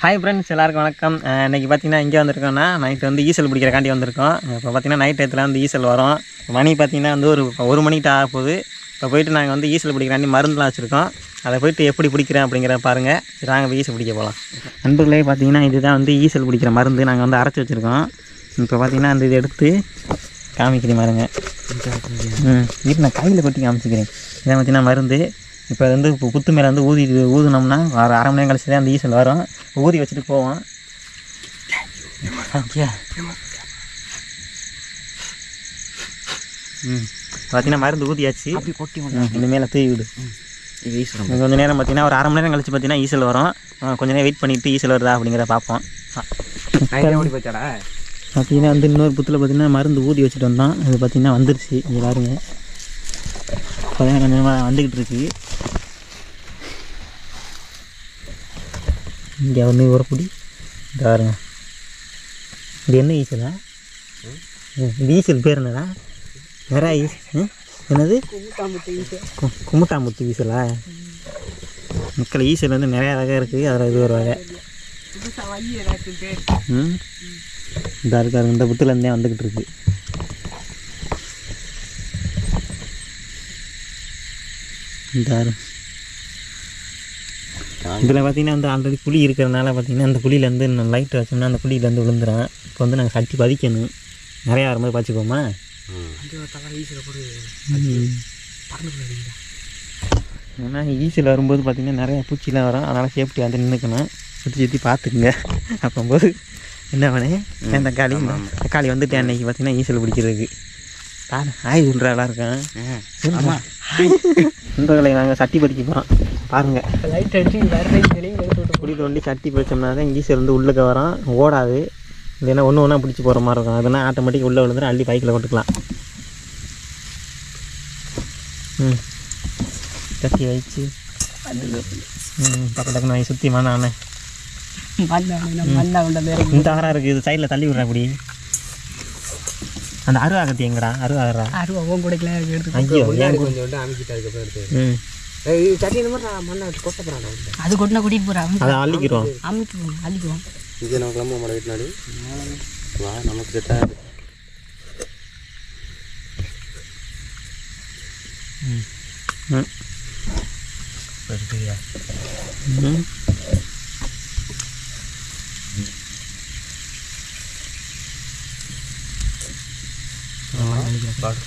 Hi friends, எல்லாருக்கும் வணக்கம். இன்றைக்கி பார்த்தீங்கன்னா இங்கே வந்திருக்கோன்னா நைட்டு வந்து ஈசல் பிடிக்கிறக்காண்டி வந்திருக்கோம். இப்போ பார்த்தீங்கன்னா நைட் டயத்தில் வந்து ஈசல் வரும். மணி பார்த்தீங்கன்னா வந்து ஒரு மணிக்கிட்ட ஆக போகுது. இப்போ போய்ட்டு நாங்கள் வந்து ஈசல் பிடிக்கிறாண்டி மருந்துலாம் வச்சுருக்கோம். அதை போய்ட்டு எப்படி பிடிக்கிறேன் அப்படிங்கிறத பாருங்கள். சரி, நாங்கள் போய் ஈசல் பிடிக்க போகலாம். நண்பர்களே, பார்த்தீங்கன்னா இதுதான் வந்து ஈசல் பிடிக்கிற மருந்து நாங்கள் வந்து அரைச்சி வச்சுருக்கோம். இப்போ பார்த்தீங்கன்னா அந்த இது எடுத்து காமிக்கிறேன் பாருங்க. இது நான் கையில் கொட்டி காமிச்சிக்கிறேன். இதை பார்த்தீங்கன்னா மருந்து. இப்போ வந்து புத்து மேலே வந்து ஊதினோம்னா ஒரு அரை மணி நேரம் கழிச்சு தான் அந்த ஈசல் வரும். ஊதி வச்சுட்டு போவோம். பார்த்தீங்கன்னா மருந்து ஊதியாச்சு. இந்த மேலே தூவி விடு. கொஞ்சம் நேரம் பார்த்தீங்கன்னா ஒரு அரை மணி நேரம் கழிச்சு பார்த்தீங்கன்னா ஈசல் வரும். கொஞ்சம் நேரம் வெயிட் பண்ணிவிட்டு ஈசல் வருதா அப்படிங்கிறத பார்ப்போம். பார்த்தீங்கன்னா வந்து இன்னொரு புத்தில் பார்த்தீங்கன்னா மருந்து ஊதி வச்சுட்டு வந்தோம். அது பார்த்தீங்கன்னா வந்துருச்சு. இங்கே பாருங்க, இப்போதான் கொஞ்சம் நேரமாக வந்துக்கிட்டு இருக்கு. இங்கே வந்து ஒரு பொடி இந்த பாருங்க. இது என்ன ஈசலா? இது ஈசல் பேர் என்னடா? வேற என்னது? குமுட்டாம்புத்து ஈசலா? மக்கள் ஈசல் வந்து நிறையா வகை இருக்குது. அதில் இது ஒரு வகை. இதாக இருக்காரு. இந்த புத்துலேருந்தே வந்துக்கிட்டு இருக்கு. இந்த இதில் பார்த்தீங்கன்னா வந்து ஆல்ரெடி புளி இருக்கிறதுனால பார்த்தீங்கன்னா அந்த புளியிலேருந்து லைட் வச்சோம்னா அந்த புளியிலேருந்து விழுந்துடும். இப்போ வந்து நாங்கள் சட்டி பதிக்கணும். நிறையா வரும்போது பார்த்துக்கோமா. ஏன்னா ஈஸியில் வரும்போது பார்த்திங்கன்னா நிறையா பூச்சிலாம் வரும். அதனால் சேஃப்டி வந்து நின்றுக்கணும். சுற்றி பார்த்துக்குங்க. அப்போம்போது என்ன பண்ணேன், என் தக்காளி வந்துட்டு அன்றைக்கி பார்த்தீங்கன்னா ஈசல் பிடிக்கிறதுக்கு ஆய் சொல்கிறாலாம் இருக்கேன். நண்பர்களை நாங்கள் சட்டி பதிக்க போகிறோம். பாருங்கள், லைட் அடிச்சு குடி தோண்டி சட்டி பதிச்சோம்னா தான் ஈசல் வந்து உள்ளுக்க வரும். ஓடாது. இல்லைன்னா ஒன்று ஒன்றா பிடிச்சி போகிற மாதிரி இருக்கும். அதனால் ஆட்டோமேட்டிக் உள்ளே விழுந்துடும். அள்ளி பைக்கில் போட்டுக்கலாம். சட்டி வச்சு டக்கு டக்குன்னு வாங்கி சுற்றி மண்ணாண்ணே இந்த ஆறாக இருக்குது. இது சைடில் தள்ளி விட்றா. அப்படி அந்த அருவா கத்தி எங்கடா? அருவா கொடுக்கல. ஐயோ, அது கொட்டினா கூட்டிட்டு போறான். அதை அள்ளிக்கிறோம். அள்ளிக்குவோம். இது நம்ம கிளம்ப மழை வீட்டினாடி வா, நமக்கு செட்டாக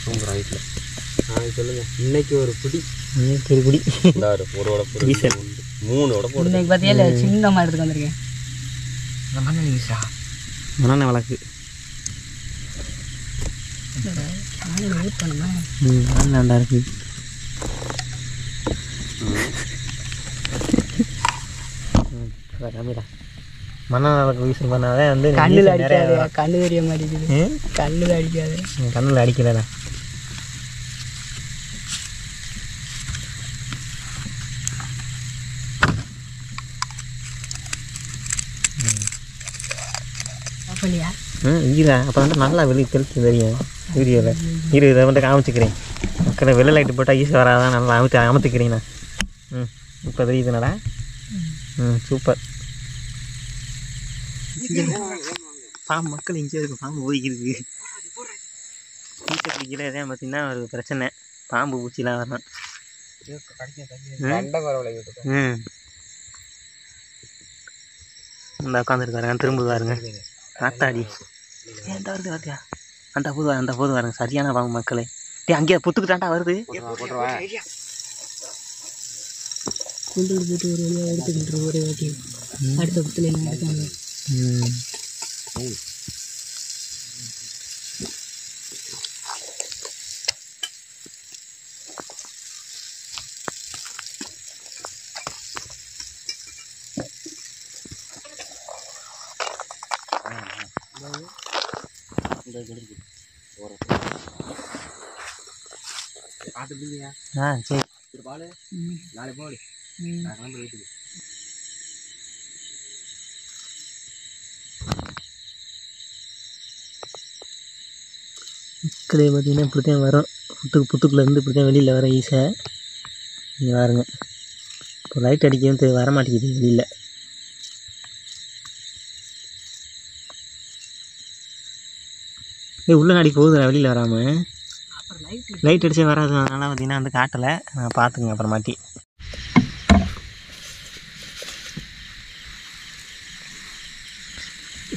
தூங்குறான் வீட்டில். சொல்லுங்க, இன்னைக்கு ஒரு பிடி ஒரு உடம்பு 3 உடம்பு. இன்னைக்கு பார்த்தியா சின்ன மாதிரி எடுத்துக்கு வந்திருக்கேன். மண்ணெண்ணெய் விளக்கு நல்லா இருக்கு. மண்ணெண்ணெய் விளக்கு யூஸ் பண்ணாதான் வந்து கண்ணில் அடிக்காது. கண்ணு தெரிய மாட்டேங்குது. கண்ணில் அடிக்காது. கண்ணில் அடிக்கலண்ணா. ஈரா அப்போ வந்து நல்லா வெளியே தெளிச்சு தெரியும் வீடியோவில். இதை வந்து காமிச்சிக்கிறேன். மக்களை வெள்ளை லைட்டு போட்டால் ஈஸி வராதான். நல்லா அமுத்துக்கிறீங்கண்ணா. இப்போ தெரியுதுனாடா. சூப்பர். பாம்பு மக்கள் இங்கே இருக்கு. பாம்பு போய்க்கிருக்கு. வீட்டுக்கு கீழே தான் பார்த்தீங்கன்னா ஒரு பிரச்சனை. பாம்பு பூச்சிலாம் வரணும். இந்த உட்காந்துருக்காருங்க. திரும்புவாருங்க. காத்தாடி ஏன் வருது வருதியா? அந்த போது வாருங்க. சரியான பாம்பு மக்களே. அங்கேயே புத்துக்கிட்டாண்டா வருது. கொண்டு போட்டு ஒரு வழியாக எடுத்துக்கிட்டு ஒரே வாட்டி அடுத்த புத்துல என்ன எடுத்தாங்க. சரி, நாளை போடு. வீட்டுக்கு மக்களே பார்த்தீங்கன்னா இப்படி தான் வரும். புத்துக்குள்ளேருந்து இப்படி தான் வெளியில் வர ஈஸை. இங்கே பாருங்க. இப்போ லைட் அடிக்கவும் வர மாட்டேங்குது வெளியில். உள்ள நாடி போகுது வெளியில் வராமல். அப்புறம் லைட் அடிச்சே வராது. அதனால் பார்த்தீங்கன்னா வந்து காட்டலை. பார்த்துங்க அப்புறமாட்டி.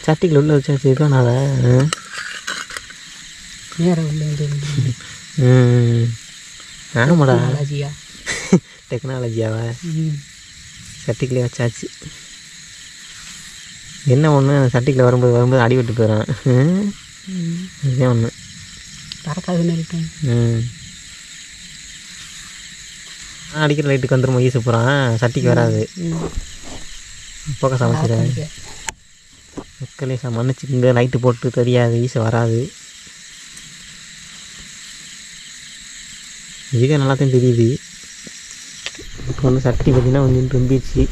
சட்டிக்குள்ள உள்ள வச்சாச்சு இருக்கான் அதை நேரம் உள்ள ஆமாடா டெக்னாலஜியா டெக்னாலஜியாவா சட்டிக்குள்ளே வச்சாச்சு. என்ன ஒன்று சட்டிக்குள்ள வரும்போது அடிபட்டு போயிடான். இதுதான் ஒன்று பறக்காதுன்னு இருக்கேன். அடிக்கிற லைட்டுக்கு வந்துடும் ஈஸு போகிறான். சட்டிக்கு வராது. போக்க சமைச்சிடுறேன் மக்களே. மன்னிச்சுக்குங்க. லைட்டு போட்டு தெரியாது. ஈஸு வராது. இதுக்கே நல்லாத்தையும் தெரியுது. இப்போ வந்து சட்டி பார்த்திங்கன்னா கொஞ்சம் ரொம்பிடுச்சு.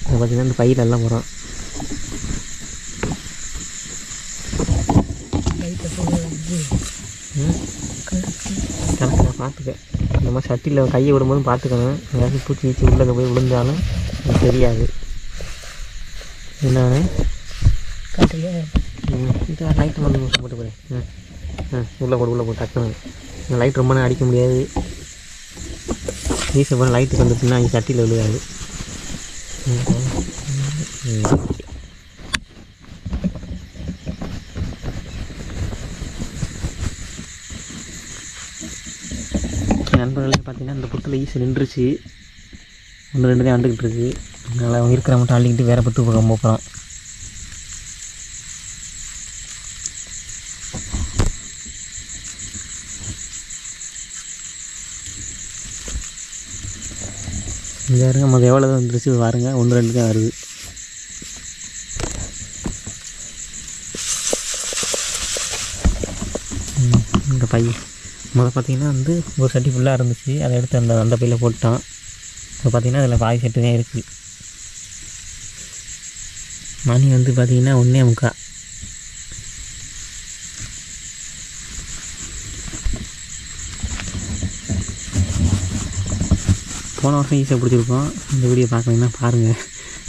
அதை பார்த்திங்கன்னா இந்த பையிலெல்லாம் போகிறோம். கரெக்டாக பார்த்துக்க. இந்த மாதிரி சட்டியில் கையை விடும்போது பார்த்துக்கணும். ஏதாச்சும் பூச்சி கீச்சி உள்ளே போய் விழுந்தாலும் எனக்கு தெரியாது. என்னன்னு இது லைட்டு வந்து போட்டு போகிறேன். உள்ளே போட்டு டக்குன்னு. இந்த லைட் ரொம்ப நேரம் அடிக்க முடியாது. ஈஸியாக போகிற லைட்டுக்கு வந்துச்சுன்னா இங்கே சட்டியில் விழுகாது. நண்பர்களே பார்த்தீங்கன்னா இந்த புத்தில் ஈஸி நின்றுச்சு. 1-2 தான் வந்துக்கிட்டு இருக்குது. அதனால் இருக்கிற மட்டும் அள்ளிக்கிட்டு வேறு புத்து பக்கம் போகிறோம். இங்கே இருங்க நம்ம எவ்வளோ தான் வந்துருச்சு பாருங்க. 1-2 தான் வருது. இந்த பை முதல்ல பார்த்திங்கன்னா வந்து ஒரு சட்டி ஃபுல்லாக இருந்துச்சு. அதை எடுத்து அந்த பையில் போட்டான். இப்போ பார்த்திங்கன்னா அதில் பாதி சட்டு தான் இருக்குது. மணி வந்து பார்த்திங்கன்னா 1:45. போன வருஷம் ஈஸியாக பிடிச்சிருக்கோம். இந்த வீடியோ பார்க்குறீங்கன்னா பாருங்கள்.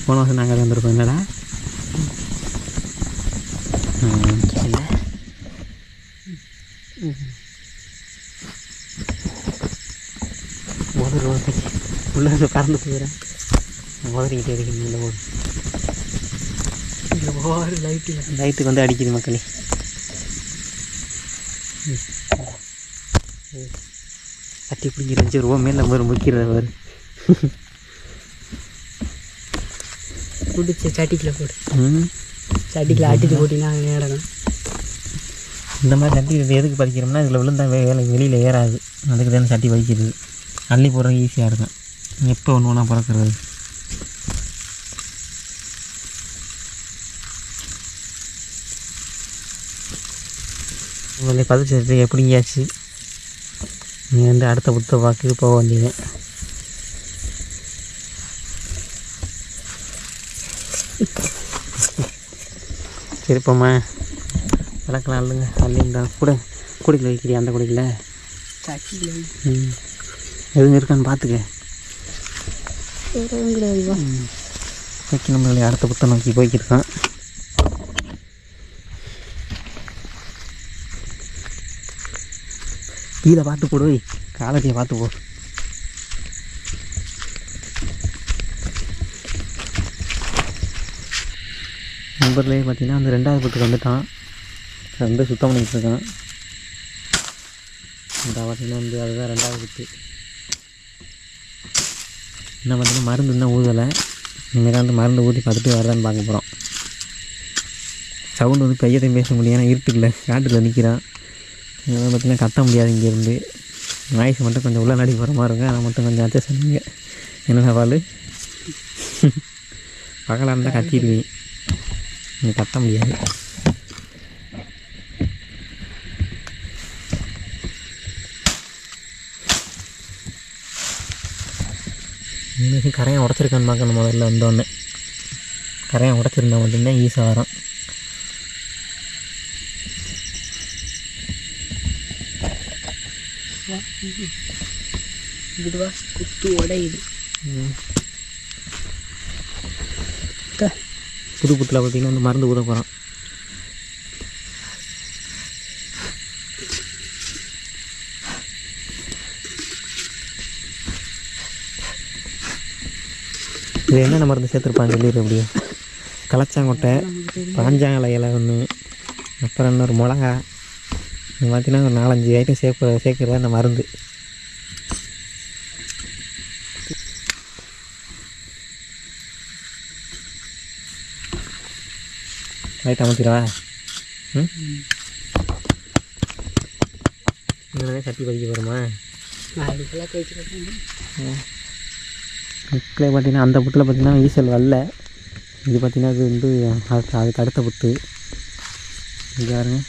போன வருஷம் நாங்கள் வந்திருக்கோம். என்னடா இல்லை உள்ள பறந்து போயிடுறேன். மோதிரிக்கிட்டே இருக்குது. லைட்டுக்கு வந்து அடிக்குது மக்களே. கட்டி பிடிக்கிற ரூபா மேலே ஒரு முக்கிறவர் பிடிச்ச சட்டிக்கில் போடு. சட்டிக்கில் அடித்து போட்டினா நேரம். இந்த மாதிரி சட்டி எதுக்கு பதிக்கிறோம்னா இதில் விழுந்தால் வெளியில் ஏறாது. அதுக்கு தான் சட்டி பதிக்கிறது. அள்ளி போடுறது ஈஸியாக இருக்கும். எப்போ ஒன்று ஒன்றா பிறக்கிறது. உங்களை பதிச்சு எப்படியாச்சு நீ வந்து அடுத்த புத்த பார்க்க போக வேண்டியது. சரிப்பம்மா விளக்கலாம் அல்லுங்க. அல்லிங்க கூட குடிக்கல வைக்கிறியா? அந்த குடிக்கல எதுவும் இருக்கான்னு பார்த்துக்க. நம்மளே அடுத்த புத்தம் நோக்கி போய்க்கிருக்கான். கீழே பார்த்து போடு. காலத்தையை பார்த்து போ. நம்பர்லேயே பார்த்தீங்கன்னா அந்த 2வது புத்துக்கு வந்துட்டான். வந்து சுத்தம் பண்ணிக்கிட்டு இருக்கான். இந்த பார்த்தீங்கன்னா வந்து அதுதான் 2வது புத்து. என்ன பார்த்தீங்கன்னா மருந்து இன்னும் ஊதலை. இனிமேல் வந்து மருந்து ஊற்றி பார்த்துட்டு வரதான்னு பார்க்க போகிறோம். சவுண்டு வந்து பையத்தையும் பேச முடியும். ஏன்னா இருட்டுக்குள்ள காட்டுக்குள்ள நிற்கிறான். இதெல்லாம் பார்த்திங்கன்னா கத்த முடியாது. இங்கேருந்து நாய்ஸ் மட்டும் கொஞ்சம் உள்ள நாடி போகிற மாதிரி இருக்கும். அதை மட்டும் கொஞ்சம் அட்ஜஸ்ட் பண்ணுங்க. என்னென்ன பால் பகலாக இருந்தால் கத்திடுவீங்க. நீங்கள் கத்த முடியாது. இன்றைக்கி கரையை உடச்சிருக்கான்னு பார்க்கணும். முதல்ல வந்தோடனே கரையை உடச்சிருந்தா மட்டும்தான் ஈஸியாக வரும். இதுவா குத்து உடையுது. புது புத்தில் பார்த்திங்கன்னா வந்து மருந்து ஊத போகிறோம். இது என்னென்ன மருந்து சேர்த்துருப்பாங்க சொல்லிடு அப்படியே. கலச்சாங்கொட்டை, பாஞ்சாங்கலை இலை ஒன்று, அப்புறம் இன்னொரு மிளகா, இது பார்த்தீங்கன்னா ஒரு 4-5 ஐட்டம் சேர்க்குறது அந்த மருந்து. லைட் அமர்த்திடவா? இங்கே சட்டி பதிக்க போகிறோமா? புட்டில் பார்த்தீங்கன்னா அந்த புட்டில் பார்த்தீங்கன்னா ஈசல் வரல. இது பார்த்தீங்கன்னா அது வந்து அதுக்கு அடுத்த புட்டு. இது பாருங்க,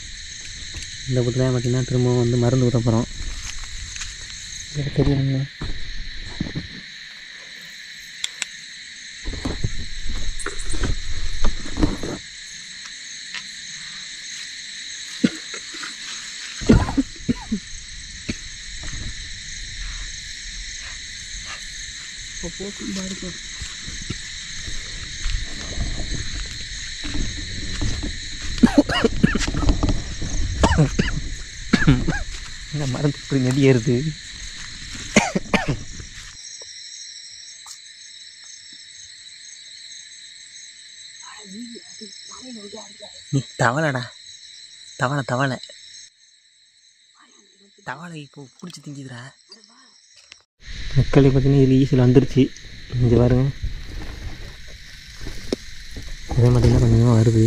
இந்த புட்டில் பார்த்தீங்கன்னா திரும்பவும் வந்து மருந்து ஊற்ற போகிறோம். இது தெரியுங்க. இந்த மருந்து இப்படி நெடி ஏறுது. தவளைடா, தவளை தவளை தவளை இப்போ பிடிச்சி திங்கிதுடா. மக்களே பார்த்தீங்கன்னா இதில் ஈஸியில் வந்துருச்சு. இங்கே பாருங்க, அதே பார்த்தீங்கன்னா கொஞ்சமாக வருது.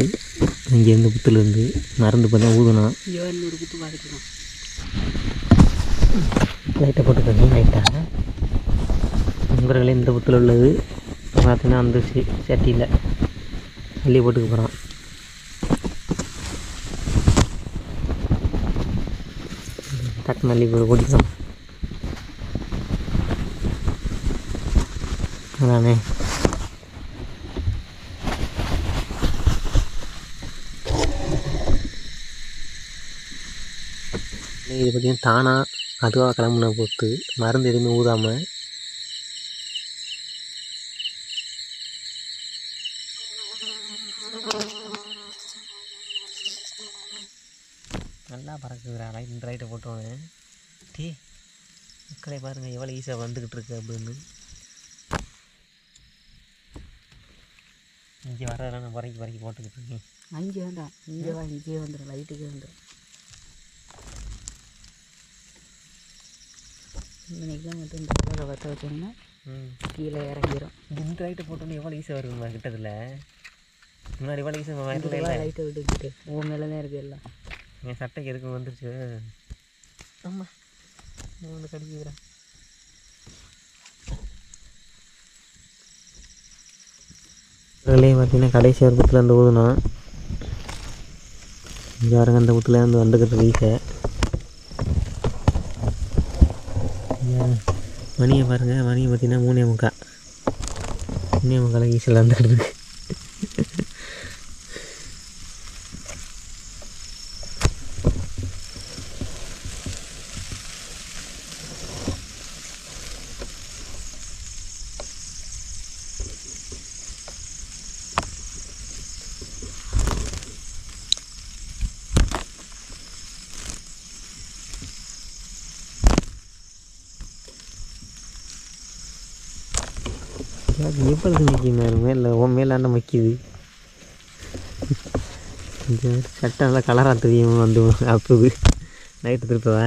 இங்கேருந்து புத்துலேருந்து மருந்து பார்த்தா ஊதுனா லைட்டை போட்டுக்கோங்க. லைட்டாக நண்பர்களே, இந்த புத்தில் உள்ளது பார்த்தீங்கன்னா வந்துருச்சு. சட்டியில் அள்ளி போட்டுக்க போகிறோம். டக்கு நல்லி போட்டுக்கலாம். அதானே இது பார்த்தீங்கன்னா தானாக அதுவாக கிளம்புன பொறுத்து மருந்து எதுவுமே ஊதாமல் நல்லா பறக்குதுடா. இந்த லைட்டை போட்டுவாங்க. டீ மக்களே பாருங்கள் எவ்வளோ ஈஸியாக வந்துக்கிட்டு இருக்கு அப்படின்னு. இங்கே வர்றதெல்லாம் நான் பறக்கி போட்டுக்கிட்டு இருக்கேன். அங்கே வேண்டாம், இங்கே வா, இங்கே வந்துடும், லைட்டுக்கே வந்துடும். இன்னைக்கெல்லாம் மட்டும் இந்த கலரை பற்ற வச்சோம்னா கீழே இறங்கிடும். இந்த லைட்டை போட்டோன்னு எவ்வளோ ஈஸியாக வருதுமா கிட்டத்தில். முன்னாடி எவ்வளோ ஈஸியாக வரல. லைட்டை விட்டுக்கிட்டு உன் மேலே தான் இருக்குது எல்லாம். என் சட்டைக்கு எதுக்கு வந்துருச்சு. ஆமாம், நான் வந்து கடிக்கிறேன். அதுலேயும் பார்த்தீங்கன்னா கடைசி ஒரு புத்தில் இருந்து ஊதுனோம். இங்கே வரங்க அந்த புத்தில் வந்து வந்துக்கிட்டு வீச மணியை பாருங்கள். மணியை பார்த்தீங்கன்னா 3:45 ஈஸில் வந்துக்கிட்டு இருக்கு. எப்பொழுது நிற்கினாரு மேலே மேலாண்ட மக்கிது. இந்த சட்டை நல்லா கலராக தெரியும் வந்து அப்போது நைட்டு திருப்பவா.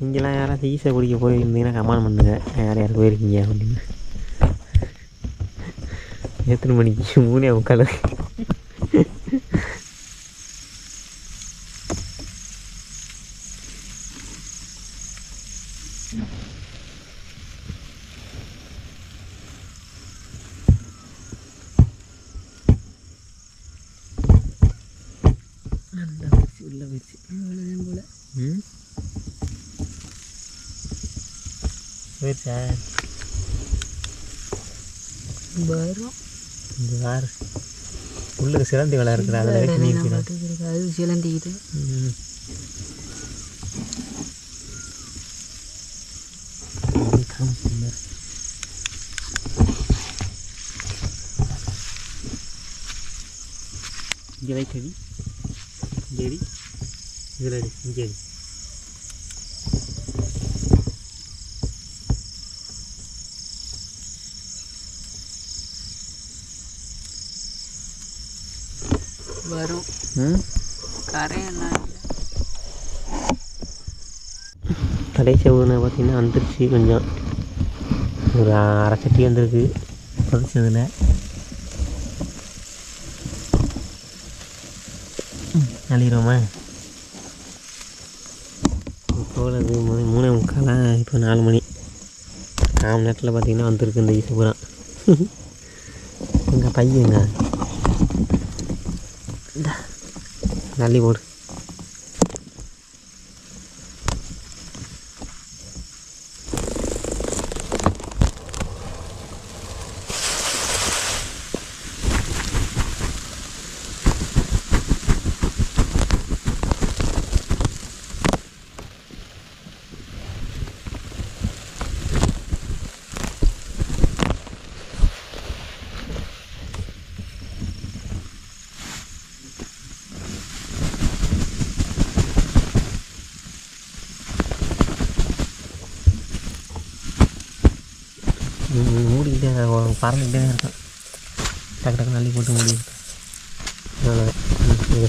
இங்கெல்லாம் யாராவது ஈஸியாக குடிக்க போயிருந்தீங்கன்னா கமெண்ட் பண்ணுங்க, யார் யார் போயிருக்கீங்க அப்படின்னு. எத்தனை மணிக்கு? 3:45. உள்ள போயிடுச்சு போல. போயிடுச்சா? வரும் இந்த வாரம் உள்ளுக்கு சிலந்தி வேலை இருக்கிற அதில் வச்சு நீக்கிறேன். அது சிலந்திக்கிட்டு இங்கே வைக்கடி, இங்கே அடி, இதில் அடி, இங்கே அடி. வரும் ம் கரையெல்லாம் கடைசி ஊனை பார்த்திங்கன்னா வந்துருச்சு கொஞ்சம் ஒரு அரை சட்டி வந்திருக்கு கொதிச்சதில் நள்ளிடுவோமா இப்போ அது 3:45 இப்போ 4 மணி 4 மணி நேரத்தில் பார்த்திங்கன்னா வந்திருக்கு இந்த ஈசு பூரா எங்கள் பையங்க நல்லி போடு மூடிக்கிட்டே பறந்துக்கிட்டே இருக்கும் டக்கு டக்கு நல்லி போட்டு மூடி இது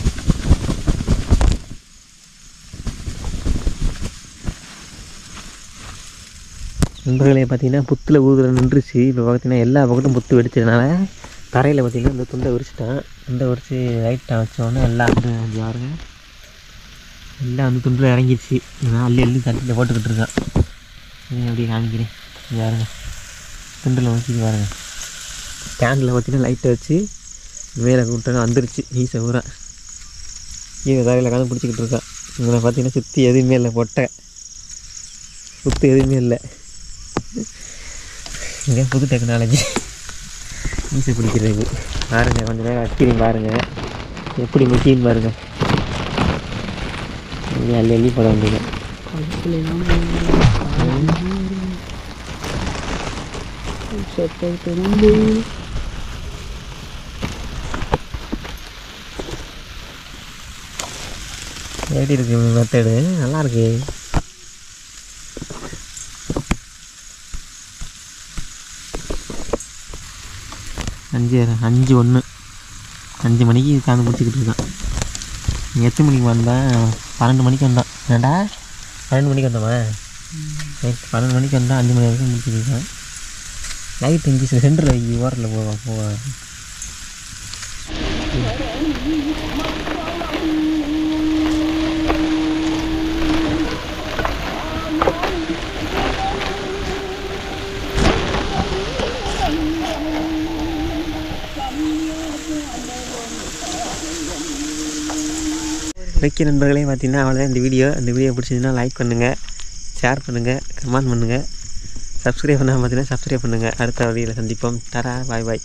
நண்பர்களே பார்த்திங்கன்னா புத்தில் ஊதுற நின்றுச்சு இப்போ பார்த்திங்கன்னா எல்லா பக்கத்தும் புத்து வெடிச்சதுனால தரையில் பார்த்திங்கன்னா இந்த துண்டை விரிச்சிட்டான் துண்டை விரித்து லைட்டாக வச்சோடனே எல்லாம் வந்து பாருங்க எல்லாம் வந்து துண்டில் இறங்கிடுச்சு நான் அள்ளி தட்டில் போட்டுக்கிட்டு இருக்கேன் அப்படியே காமிக்கிறேன் பாருங்க துண்டில் வச்சுட்டு பாருங்கள் ஸ்டாண்டில் பார்த்திங்கன்னா லைட்டை வச்சு மேலே கூப்பிட்டாங்க வந்துருச்சு ஈசை பூரா கீழே தரையில் காந்து பிடிச்சிக்கிட்டு இருக்கான் இங்கே பார்த்திங்கன்னா சுற்றி எதுவுமே இல்லை பொட்டை சுற்றி எதுவுமே இல்லை இங்கே புது டெக்னாலஜி ஈஸி பிடிக்கிறது பாருங்கள் கொஞ்சம் நேரம் அடிக்கிறீங்க பாருங்கள் எப்படி முக்கியம் பாருங்கள் அள்ளி போட வேண்டியது எப்படி இருக்கு மெத்தடு நல்லாயிருக்கு 5:01 5 மணிக்கு உட்காந்து முடிச்சுக்கிட்டு இருக்கான் நீங்கள் எத்தனை மணிக்கு வந்தேன் 12 மணிக்கு வந்தான் ஏன்டா 12 மணிக்கு வந்தோமா நைட் 12 மணிக்கு வந்தால் 5 மணி வரைக்கும் முடிச்சுட்டு இருக்கேன் லைட் இங்கே சென்டரில் ஓரத்தில் போவா ஓகே நண்பர்களே பார்த்தீங்கன்னா அவ்வளோதான் இந்த வீடியோ பிடிச்சதுன்னா லைக் பண்ணுங்கள் ஷேர் பண்ணுங்கள் கமெண்ட் பண்ணுங்கள் சப்ஸ்கிரைப் பண்ணால் பார்த்தீங்கன்னா சப்ஸ்கிரைப் பண்ணுங்கள் அடுத்த வீடியோவில் சந்திப்போம். டாடா பாய் பாய்.